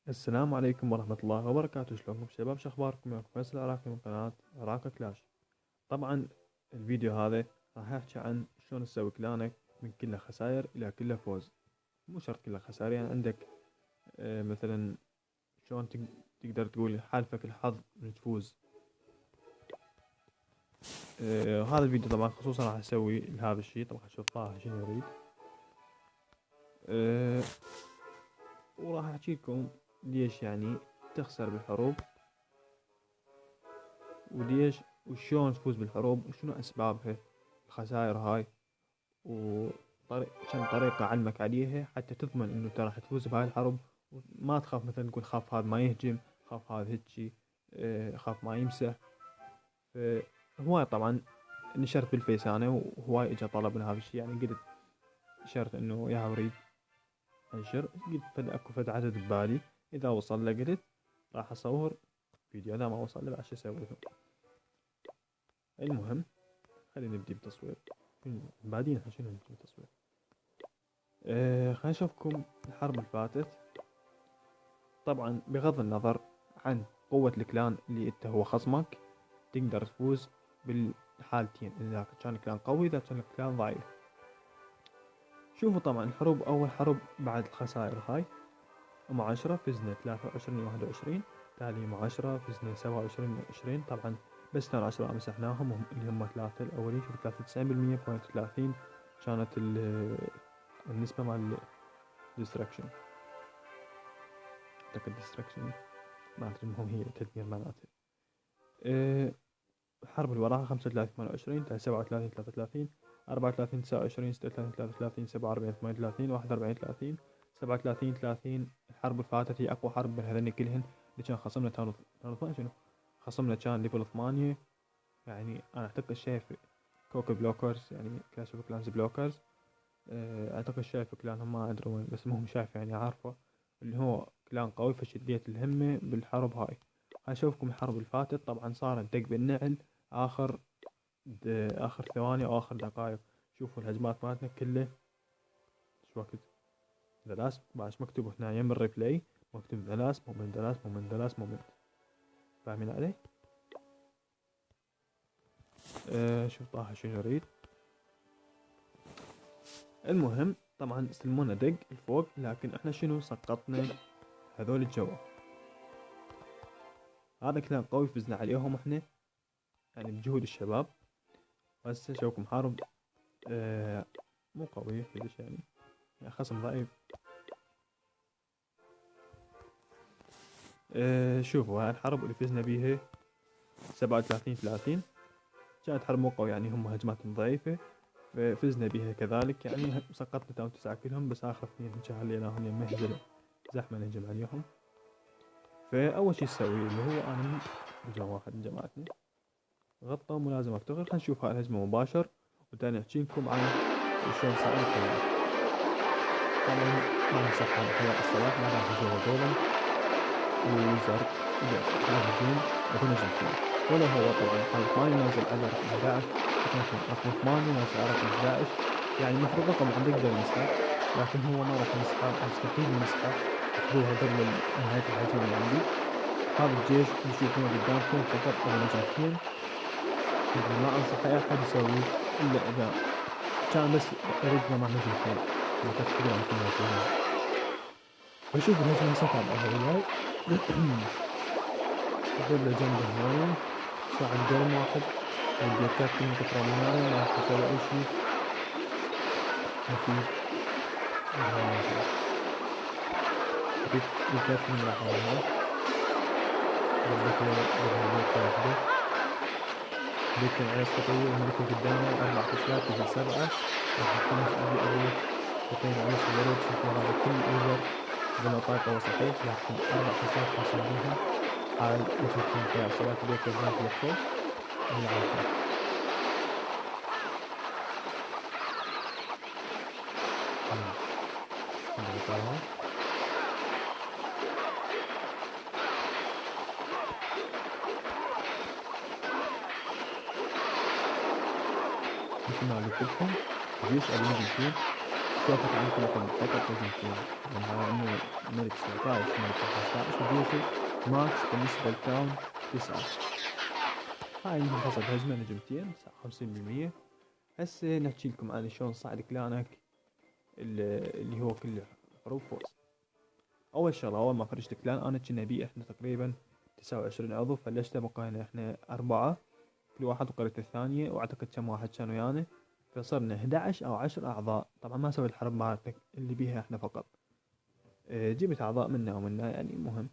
السلام عليكم ورحمة الله وبركاته. شلونكم شباب؟ شخباركم؟ معكم فيصل العراقي من قناة عراقة كلاش. طبعا الفيديو هذا راح احكي عن شلون تسوي كلانك من كله خسائر الى كله فوز. مو شرط كله خسائر، يعني عندك مثلا شلون تقدر تقول حالفك الحظ من تفوز. هذا الفيديو طبعا خصوصا راح اسوي لهذا الشيء. طبعا شوف طه شنو يريد. أه وراح احكي لكم ليش يعني تخسر بالحروب، وليش وشون تفوز بالحروب، وشنو أسبابها الخسائر هاي، كم طريقة أعلمك عليها حتى تضمن إنه ترى راح تفوز بهاي الحرب. وما تخاف مثلا تقول خاف هذا ما يهجم، خاف هذا هيجي، خاف ما يمسح. فهواي طبعا نشرت بالفيس أنا، وهواي إجا طلب من هذا الشي، يعني قلت نشرت إنه يا أريد أنشر. قلت أكو فد عدد ببالي، إذا وصل له قلت راح أصور فيديو، إذا ما وصل له بعد شو أسوي له. المهم خلينا نبدي بالتصوير. بعدين شنو نبدي بالتصوير. خلينا نشوفكم الحرب اللي فاتت. طبعا بغض النظر عن قوة الكلان اللي انت هو خصمك، تقدر تفوز بالحالتين، اذا كان كلان قوي اذا كان كلان ضعيف. شوفوا طبعا الحروب، اول حرب بعد الخسائر هاي ام 10 فزنا 23 و21، تالي ام 10 فزنا 27 و20. طبعا بس كان 10 مسحناهم اللي هم ثلاثة الاولين. شوف 93% بوينت 30 كانت النسبة مال ديستراكشن. اعتقد ديستراكشن ما ادري، المهم هي تدمير معناته. الحرب اللي وراها 35 28 37 33 34 29 36 33 47 38 41 30 37 30. الحرب اللي فاتت هي اقوى حرب من هذين كلهن، اللي كان خصمنا كان شنو؟ خصمنا كان ليفل 8. يعني انا اعتقد شايف كوكو بلوكرز، يعني كلاش اوف كلانز بلوكرز. اعتقد شايف كلانهم ما ادري وين، بس المهم شايف يعني عارفه اللي هو كلان قوي، فشديت الهمة بالحرب هاي. هشوفكم الحرب اللي فاتت. طبعا صارت دق بالنعل اخر اخر ثواني او اخر دقائق. شوفوا الهجمات مالتنا كله شو وقت دلاس، باش مكتوب هنا يم الريبلاي، مكتوب دلاس مومنت دلاس مومنت دلاس مومنت. فاهمين علي؟ شوف طه شو يريد. المهم طبعا سلمونا دق الفوق، لكن احنا شنو سقطنا هذول الجوا. هذا كلام قوي فزنا عليهم احنا، يعني بجهود الشباب. هسه شوفكم حرب مو قوية كلش، يعني خصم ضعيف. شوفوا هاي الحرب اللي فزنا بيها 37 30. كانت حرب مو قوية، يعني هم هجماتهم ضعيفة ففزنا بيها كذلك. يعني سقطنا تاون 9 كلهم، بس آخر اثنين خليناهم يم مهزلة زحمة نهجم عليهم. فأول شي نسوي اللي هو أنا رجع واحد من جماعتنا غطى ملازمة افتخر. خلينا نشوف هاي الهجمة مباشر، وتاني نحكي لكم عن شلون صار الكلام. طبعا ما نصح على حياة الصلاة، ما راح نشوفه دولا وزرق هجوم بدون هجوم. ولا هو طبعا رقم 8 نازل على رقم 11، رقم 8 نازل على رقم 11. يعني المفروض رقم عم يقدر يمسحه، لكن هو ما راح يمسحه، مستحيل يمسحه. اخذوها قبل نهاية الهجوم اللي عندي. هذا الجيش اللي تشوفونه قدامكم فقط ابو نجمتين، يعني ما انصح اي احد يسويه الا اذا كان بس يريد ضمان نجمتين، وتفكير عن كل هذا. وشوف الهجمة صفر وياي. يقول له جنبه هواية صعد قرن واحد، والبيكات من كثرة الماي ما راح يسوي أي شي مفيد. بيكات من راح الماي بيكة واحدة. بيكة عيس خطية وملكة قدامه 4 فصلات يجي 7. راح 5 أبي بيكين عيس ورد. شوفوا هذا كل أوفر بلا طاقة وصحيح، لكن 4 فصلات حاصل بيها. حال وجهكم خيار صلاة بيكة زين لفوق الله عافية. مثل ما قلت لكم جيش أبو نجمتين توقف عنكم مثلا فقط هجمتين، يعني هاي انه ملك 17 ملك 15 وجيشه ماكس بالنسبة لتاون 9. هاي انحصد هجمة نجمتين 59%. هسه نحكي لكم عن شلون صعد كلانك اللي هو كل حروب فوز. اول شغله اول ما فرشت كلان انا كنا بيه احنا تقريبا 29 عضو، فلشنا بقينا احنا 4 كل واحد وقريته الثانية، واعتقد كم واحد كان ويانا، فصرنا 11 او 10 اعضاء. طبعا ما سويت الحرب مالتك اللي بيها احنا فقط، جبت اعضاء منا ومنا يعني. مهم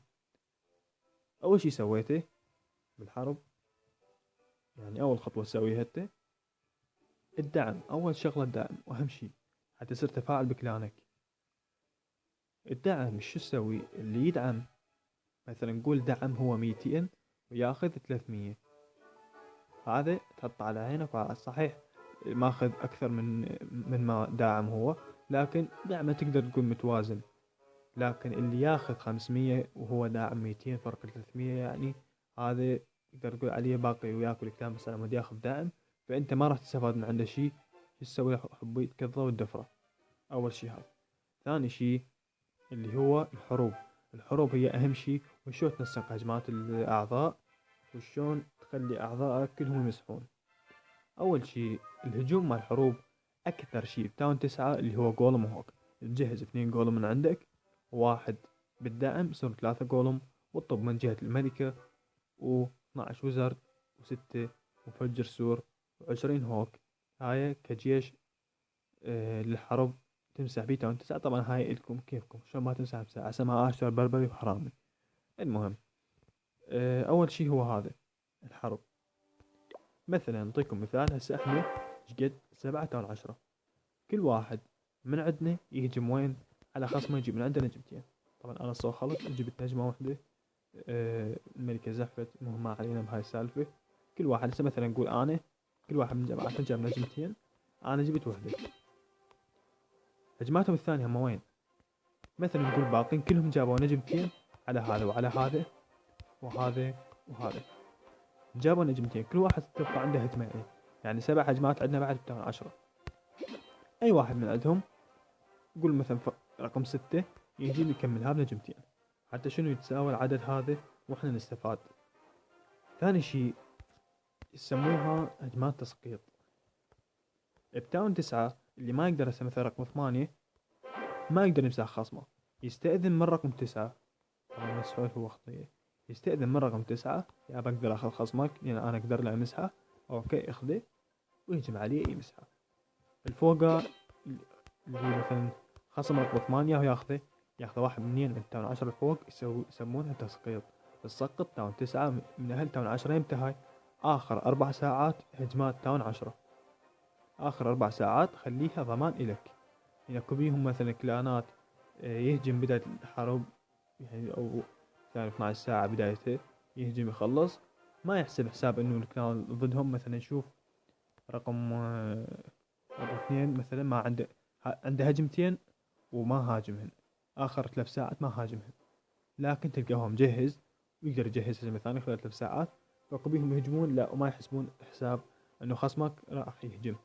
اول شي سويته بالحرب، يعني اول خطوة تسويها انت الدعم. اول شغلة الدعم واهم شي حتى تصير تفاعل بكلانك. الدعم شو تسوي؟ اللي يدعم مثلا نقول دعم هو 200 وياخذ 300، هذا تحط على عينك وعلى صحيح ماخذ اكثر من ما داعم هو، لكن دعمه تقدر تقول متوازن. لكن اللي ياخذ 500 وهو داعم 200 فرق 300، يعني هذا تقدر تقول عليه باقي وياك الكلام، بس لما ياخذ دعم فانت ما راح تستفاد من عنده شيء. شو تسوي؟ حبيت كذا والدفرة. اول شيء هذا. ثاني شيء اللي هو الحروب. الحروب هي اهم شيء، وشلون تنسق هجمات الاعضاء وشلون تخلي اعضائك كلهم يمسحون. اول شيء الهجوم مع الحروب اكثر شيء بتاون 9 اللي هو جولم وهوك. تجهز 2 جولم من عندك، واحد بالدعم يصير 3 جولم، والطب من جهة الملكة، و12 وزرد، و6 مفجر سور، و20 هوك. هاي كجيش للحرب تمسح بيه تاون 9. طبعا هاي الكم كيفكم شلون ما تمسح بساعة سما اشتر بربري وحرامي. المهم اول شيء هو هذا الحرب. مثلا نعطيكم مثال، هسه احنا شقد 7 تاون 10، كل واحد من عندنا يهجم وين؟ على خصمه يجيب من عنده نجمتين. طبعا انا صار خلط جبت نجمة واحدة، الملكة زحفت، المهم ما علينا بهاي السالفة. كل واحد هسه مثلا نقول انا كل واحد من جماعتنا جاب نجمتين، انا جبت وحدة. هجماتهم الثانية هم وين؟ مثلا نقول باقين كلهم جابوا نجمتين على هذا وعلى هذا وهذا وهذا، جابوا نجمتين، كل واحد تبقى عنده هجمتين، يعني 7 هجمات عندنا بعد بتاعنا 10. اي واحد من عندهم قول مثلا رقم 6 يجي يكملها بنجمتين، حتى شنو يتساوى العدد هذا واحنا نستفاد. ثاني شيء يسموها هجمات تسقيط. بتاون 9 اللي ما يقدر هسه مثلا رقم 8 ما يقدر يمسح خصمه، يستأذن من رقم 9. طبعا السؤال هو خطية، يستأذن من رقم 9 يا بقدر اخذ خصمك لان انا اقدر له امسحه. اوكي اخذه ويهجم عليه يمسحه. الفوقه اللي مثلا خصم رقم 8 وياخذه، ياخذ واحد من تاون 10 الفوق، يسمونها تسقيط. تسقط تاون 9 من اهل تاون 10. امتى هاي؟ اخر 4 ساعات هجمات تاون 10، اخر 4 ساعات خليها ضمان الك. يعني اكو بيهم مثلا كلانات يهجم بداية الحرب يعني، او ثاني 12 ساعة بدايته يهجم يخلص، ما يحسب حساب انه الكلان ضدهم. مثلا نشوف رقم 2 مثلا ما عنده هجمتين وما هاجمهن، اخر 3 ساعات ما هاجمهن، لكن تلقاهم مجهز ويقدر يجهز هجمة ثانية خلال 3 ساعات، فقبيهم يهجمون لا وما يحسبون حساب انه خصمك راح يهجم.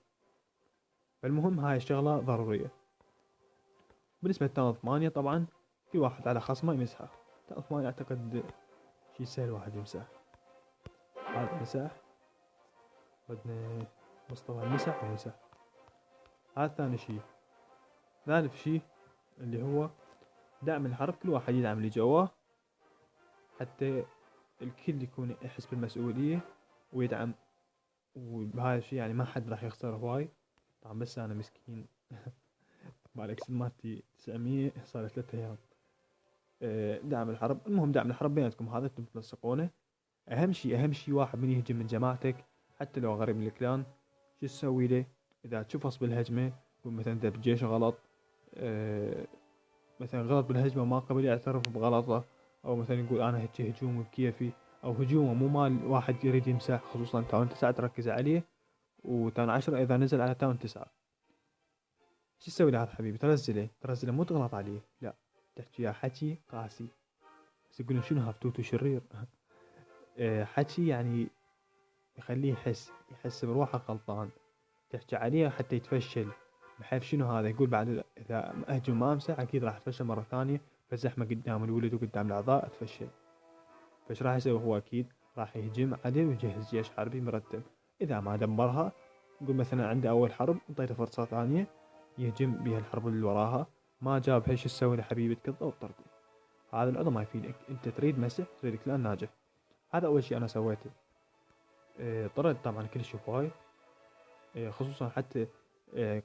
فالمهم هاي الشغلة ضرورية. بالنسبة لتاون 8 طبعا في واحد على خصمه يمسحه. تاون 8 اعتقد شي سهل واحد يمسح، هذا مسح، بدنا مصطفى مسح ومسح. هذا ثاني شي. ثالث شي اللي هو دعم الحرب، كل واحد يدعم اللي جواه حتى الكل يكون يحس بالمسؤولية ويدعم. وبهذا الشي يعني ما حد راح يخسر هواي. طبعا بس انا مسكين بالاكسل مالتي 900 صار 3 ايام. دعم الحرب. المهم دعم الحرب بيناتكم هذا انتم تنسقونه. اهم شي واحد من يهجم من جماعتك حتى لو غريب من الكلان، شو تسوي له؟ اذا تشوفص بالهجمة مثلا انت بالجيش غلط، مثلا غلط بالهجمة وما قبل يعترف بغلطه، او مثلا يقول انا هيك هجوم بكيفي، او هجومه مو مال واحد يريد يمسح، خصوصا تاون 9 تركز عليه، وتاون 10 اذا نزل على تاون 9 شو تسوي لهذا حبيبي؟ ترزله مو تغلط عليه، لا تحكي يا حكي قاسي. بس يقولون شنو هفتوت شرير حكي يعني يخليه يحس بروحه غلطان، تحكي عليه حتى يتفشل، بحيث شنو هذا يقول بعد اذا اهجم ما امسح اكيد راح اتفشل مرة ثانية، فالزحمة قدام الولد وقدام الاعضاء اتفشل. فايش راح يسوي هو؟ اكيد راح يهجم عدل ويجهز جيش حربي مرتب. اذا ما دمرها، نقول مثلا عنده اول حرب انطيته فرصة ثانية يهجم بها الحرب اللي وراها، ما جاب هيش تسوي له حبيبي؟ تقضى وتطردي. هذا العضو ما يفيدك، انت تريد مسح، تريد كلان ناجح. هذا اول شيء انا سويته. طرد طبعا كل شيء هواي. خصوصا حتى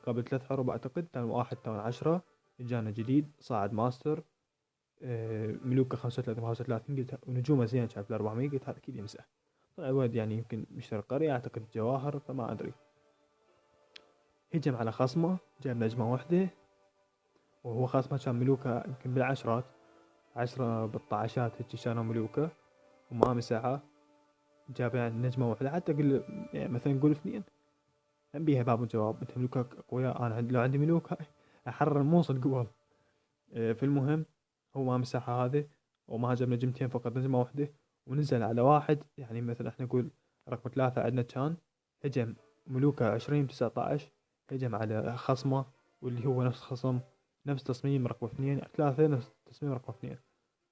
قبل 3 حروب اعتقد كان 1/10 اجانا جديد صاعد ماستر ملوكه 35 قلت ونجومه زين كانت 400، قلت هذا اكيد يمسح. طلع الولد يعني يمكن مشتري قرية اعتقد جواهر فما ادري. هجم على خصمه جاب نجمة واحدة، وهو خصمه كان ملوكه يمكن بالعشرات، 10 بالطعشات هيك كانوا ملوكه، وما مسحها. جاب يعني نجمة واحدة، حتى قل يعني مثلا نقول 2 هم بيها باب الجواب. انت ملوكك اقوياء، انا لو عندي ملوك هاي احرر موصل قوة. في المهم هو ما مسحها هذه، وما هجم نجمتين فقط نجمة واحدة، ونزل على واحد يعني مثلا احنا نقول رقم 3 عندنا كان هجم ملوكه 20 19، هجم على خصمه واللي هو نفس خصم، نفس تصميم رقم 2 3 نفس تصميم رقم 2.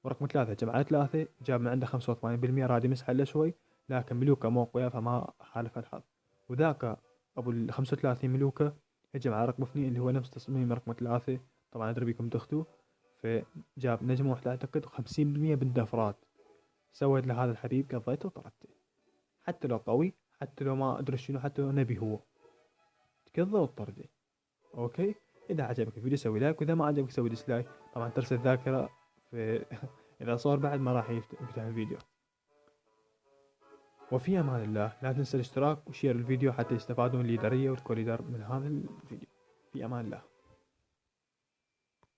ورقم 3 هجم على 3 جاب من عنده 85% راد يمسح له شوي، لكن ملوكه مو قوية فما حالف الحظ. وذاك ابو ال 35 ملوكه هجم على رقم 2 اللي هو نفس تصميم رقم 3، طبعا ادري بيكم تاخذوه، فجاب نجمة واحدة اعتقد 50% بالدفرات. سويت له هذا الحبيب قضيته وطردته. حتى لو قوي، حتى لو ما ادري شنو، حتى لو نبي هو تقضى وتطرده. اوكي، اذا عجبك الفيديو سوي لايك، واذا ما عجبك سوي ديسلايك. طبعا ترسل الذاكرة اذا صار بعد ما راح يفتح الفيديو. وفي امان الله، لا تنسى الاشتراك وشير الفيديو حتى يستفادون الليدرية وتكون ليدر من هذا الفيديو. في امان الله.